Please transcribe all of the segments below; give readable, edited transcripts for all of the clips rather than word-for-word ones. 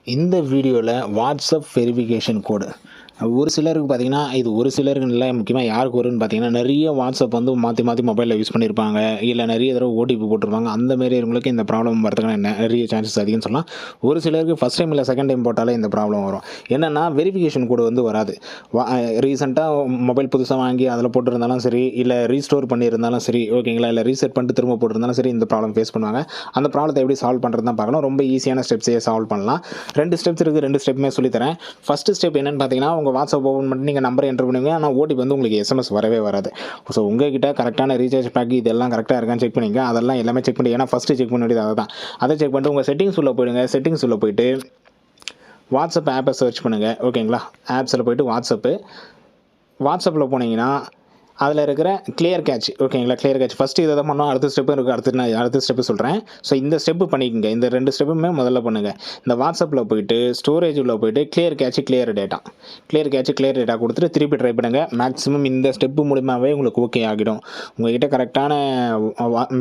இந்த வீடியோவில் WhatsApp verification code ஒரு சிலருக்கு பார்த்தீங்கன்னா, இது ஒரு சிலருக்கு இல்லை, முக்கியமாக யாருக்கு வரும்னு பார்த்தீங்கன்னா, நிறைய வாட்ஸ்அப் வந்து மாற்றி மாற்றி மொபைலில் யூஸ் பண்ணியிருப்பாங்க, இல்லை நிறைய தடவை ஓடிபி போட்டிருப்பாங்க. அந்த மாரி இருக்கவங்களுக்கு இந்த ப்ராப்ளம் வரதுக்கான நிறைய சான்சஸ் அதிகம்னு சொல்லலாம். ஒரு சிலருக்கு ஃபஸ்ட் டைம் இல்லை செகண்ட் டைம் போட்டாலே இந்த ப்ராப்ளம் வரும். என்னென்னா வெரிஃபிகேஷன் கோடு வந்து வராது. ரீசெண்டாக மொபைல் புதுசாக வாங்கி அதில் போட்டிருந்தாலும் சரி, இல்லை ரீஸ்டோர் பண்ணியிருந்தாலும் சரி, ஓகேங்களா, இல்லை ரீசெட் பண்ணிட்டு திரும்ப போட்டிருந்தாலும் சரி, இந்த ப்ராப்ளம் ஃபேஸ் பண்ணுவாங்க. அந்த ப்ராப்ளத்தை எப்படி சால்வ் பண்ணுறது தான் பார்க்கணும். ரொம்ப ஈஸியான ஸ்டெப்ஸே சால்வ் பண்ணலாம். 2 ஸ்டெப்ஸ் இருக்குது. 2 ஸ்டெப்புமே சொல்லித்தரேன். ஃபஸ்ட்டு ஸ்டெப் என்னென்னு பார்த்தீங்கன்னா, உங்கள் வாட்ஸ்அப் ஓப்பன் பண்ணி நீங்கள் நம்பர் என்டர் பண்ணுவீங்க. ஆனால் ஓடிபி வந்து உங்களுக்கு எஸ்எம்எஸ் வரவே வராது. ஸோ உங்ககிட்ட கரெக்டான ரீசார்ஜ் பேக் இதெல்லாம் கரெக்டாக இருக்கான்னு செக் பண்ணிங்க. அதெல்லாம் எல்லாமே செக் பண்ணி, ஏன்னா ஃபஸ்ட்டு செக் பண்ண வேண்டியது அதை தான். அதை செக் பண்ணிட்டு உங்கள் செட்டிங்ஸ் உள்ள போயிடுங்க. செட்டிங்ஸ் உள்ள போயிட்டு வாட்ஸ்அப் ஆப்பை சர்ச் பண்ணுங்கள். ஓகேங்களா, ஆப்ஸில் போய்ட்டு வாட்ஸ்அப்பில் போனீங்கன்னா அதில் இருக்கிற கிளியர் கேட்ச், ஓகேங்களா, கிளியர் கேட்ச் ஃபஸ்ட்டு இதை தான் பண்ணோம். அடுத்த ஸ்டெப்பு இருக்குது. நான் அடுத்த ஸ்டெப்பு சொல்கிறேன். ஸோ இந்த ஸ்டெப்பு பண்ணிக்கோங்க. இந்த 2 ஸ்டெப்புமே முதல்ல பண்ணுங்கள். இந்த வாட்ஸ்அப்பில் போய்ட்டு ஸ்டோரேஜ் உள்ள போய்ட்டு கிளியர் டேட்டா கொடுத்துட்டு திருப்பி ட்ரை பண்ணுங்கள். மேக்ஸிமம் இந்த ஸ்டெப்பு மூலிமாவே உங்களுக்கு ஓகே ஆகிடும். உங்கள்கிட்ட கரெக்டான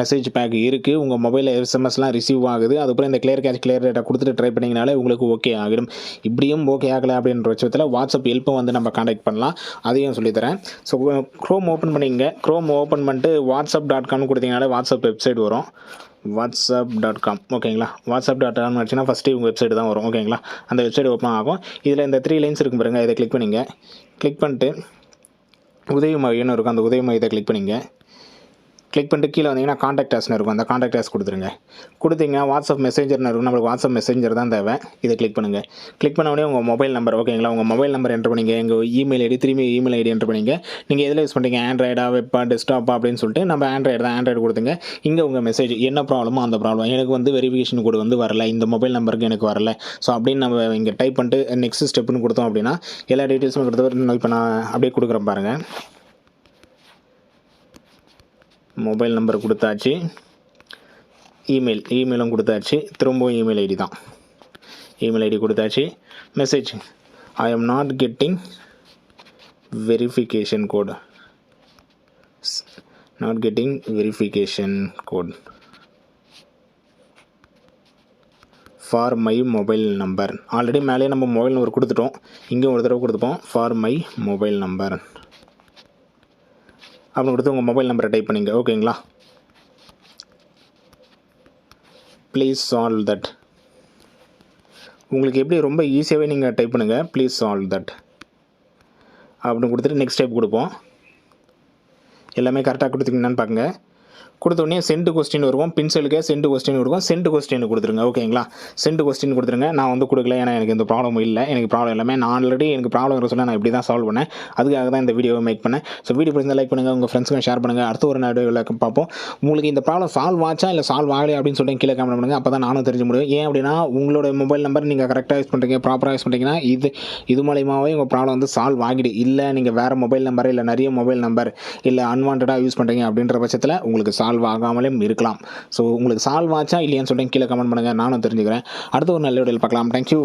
மெசேஜ் பேக் இருக்குது, உங்கள் மொபைலில் எஸ்எம்எஸ்லாம் ரிசீவ் ஆகுது, அதுக்கப்புறம் இந்த கிளியர் டேட்டா கொடுத்துட்டு ட்ரை பண்ணிங்கனாலே உங்களுக்கு ஓகே ஆகிடும். இப்படியும் ஓகே ஆகலை அப்படின்ற பட்சத்தில் வாட்ஸ்அப் ஹெல்ப்பை வந்து நம்ம கான்டாக்ட் பண்ணலாம். அதையும் சொல்லித்தரேன். ஸோ க்ரோம் ஓப்பன் பண்ணிங்க. க்ரோம் ஓப்பன் பண்ணிட்டு whatsapp.com கொடுத்தீங்கனாலே வாட்ஸ்அப் வெப்சைட் வரும். whatsapp.com, ஓகேங்களா. whatsapp.com வச்சுன்னா ஃபஸ்ட்டு உங்கள் வெப்சைட் தான் வரும். ஓகேங்களா, அந்த வெப்சைட் ஓப்பன் ஆகும். இதில் இந்த 3 லைன்ஸ் இருக்கும் பாருங்கள், இதை கிளிக் பண்ணிங்க. கிளிக் பண்ணிட்டு உதவி மையம்னு இருக்கும், அந்த உதவி மையத்தை கிளிக் பண்ணிங்க. கிளிக் பண்ணிட்டு கீழே வந்தீங்கன்னா காண்டாக்ட் ஆஸ்னு இருக்கும், அந்த காண்டாக்ட் ஆஸ் கொடுத்துருங்க. கொடுத்தீங்கன்னா வாட்ஸ்அப் மெசேஞ்சர்னு இருக்கும். நம்மளுக்கு வாட்ஸ்அப் மெசேஞ்சர் தான் தேவை. இதை கிளிக் பண்ணுங்கள். கிளிக் பண்ண உடனே உங்கள் மொபைல் நம்பர், ஓகேங்களா, உங்கள் மொபைல் நம்பர் என்ட்ரு பண்ணிங்க. எங்கள் இமெயில் ஐடி, திரும்பி இமெயில் ஐடி என்ட்ரு பண்ணிங்க. நீங்கள் எதில் யூஸ் பண்ணுறீங்க, ஆண்ட்ராய்டா, வெப்பா, டெஸ்க்டாப்பா அப்படின்னு சொல்லிட்டு நம்ம ஆண்ட்ராய்டு தான். ஆண்ட்ராய்டு கொடுத்துங்க. இங்கே உங்கள் மெசேஜ் என்ன ப்ராப்ளமோ அந்த ப்ராப்ளம், எனக்கு வந்து வெரிஃபிகேஷன் கோடு வந்து வரல, இந்த மொபைல் நம்பருக்கு எனக்கு வரல, ஸோ அப்படின்னு நம்ம இங்கே டைப் பண்ணிட்டு நெக்ஸ்ட் ஸ்டெப்னு கொடுத்தோம் அப்படின்னா எல்லா டீட்டெயில்ஸும் கொடுத்து இப்போ நான் அப்படியே கொடுக்குறேன் பாருங்கள். மொபைல் நம்பர் கொடுத்தாச்சு, இமெயிலும் கொடுத்தாச்சு, திரும்பவும் இமெயில் ஐடி தான். இமெயில் ஐடி கொடுத்தாச்சு. Message, I am not getting verification code, for my mobile number. Already மேலே நம்ம மொபைல் நம்பர் கொடுத்துட்டோம், இங்கே ஒரு தடவை கொடுத்துப்போம். ஃபார் மை மொபைல் நம்பர் அப்படின்னு கொடுத்து உங்கள் மொபைல் நம்பரை டைப் பண்ணிங்க. ஓகேங்களா, ப்ளீஸ் சால்வ் தட். உங்களுக்கு எப்படி ரொம்ப ஈஸியாகவே நீங்கள் டைப் பண்ணுங்கள். ப்ளீஸ் சால்வ் தட் அப்படின்னு கொடுத்துட்டு நெக்ஸ்ட் ஸ்டெப் கொடுப்போம். எல்லாமே கரெக்டாக கொடுத்துக்கிங்கன்னு பாருங்க. கொடுத்தோடனே சென்ட் கொஸ்டின் இருக்கும், பின்சலுக்கு சென்ட் கொஸ்டின் இருக்கும். சென்ட் கொஸ்டின் கொடுத்துருங்க. ஓகேங்களா, சென்ட் கொஸ்டின் கொடுத்துருங்க. நான் வந்து கொடுக்கல, ஏன்னா எனக்கு இந்த ப்ராப்ளம் இல்லை. எனக்கு ப்ராப்ளம் எல்லாமே நான் ஆல்ரெடி எனக்கு ப்ராப்ளம் சொல்ல நான் இப்படி தான் சால்வ் பண்ணேன். அதுக்காக தான் இந்த வீடியோவை மேக் பண்ணேன். ஸோ வீடியோ பிடிச்சா லைக் பண்ணுங்கள், உங்கள் ஃப்ரெண்ட்ஸுக்கு ஷேர் பண்ணுங்கள். அடுத்த ஒரு வீடியோவில் பார்ப்போம். உங்களுக்கு இந்த ப்ராப்ளம் சால்வ் ஆச்சா இல்லை சால்வ் ஆகலை அப்படின்னு சொல்லிட்டு கீழே கமெண்ட் பண்ணுங்கள். அப்போ தான் நானும் தெரிஞ்சு முடியும். ஏன் அப்படின்னா உங்களோட மொபைல் நம்பர் நீங்கள் கரெக்டாக யூஸ் பண்ணுறீங்க, ப்ராப்பராக யூஸ் பண்ணுறீங்கன்னா இது மூலியமாகவே உங்கள் ப்ராப்ளம் வந்து சால்வ் ஆகிடு. இல்லை நீங்கள் வேறு மொபைல் நம்பர், இல்லை நிறைய மொபைல் நம்பர், இல்லை அன்வான்டாக யூஸ் பண்ணுறீங்க அப்படின்ற பட்சத்தில் உங்களுக்கு சால்வ் ஆகாமலே இருக்கலாம். ஸோ உங்களுக்கு சால்வ் ஆச்சா இல்லையான்னு சொல்லிட்டு கீழே கமெண்ட் பண்ணுங்கள், நானும் தெரிஞ்சுக்கிறேன். அடுத்த ஒரு நல்ல வீடியோவில் பார்க்கலாம். தேங்க்யூ.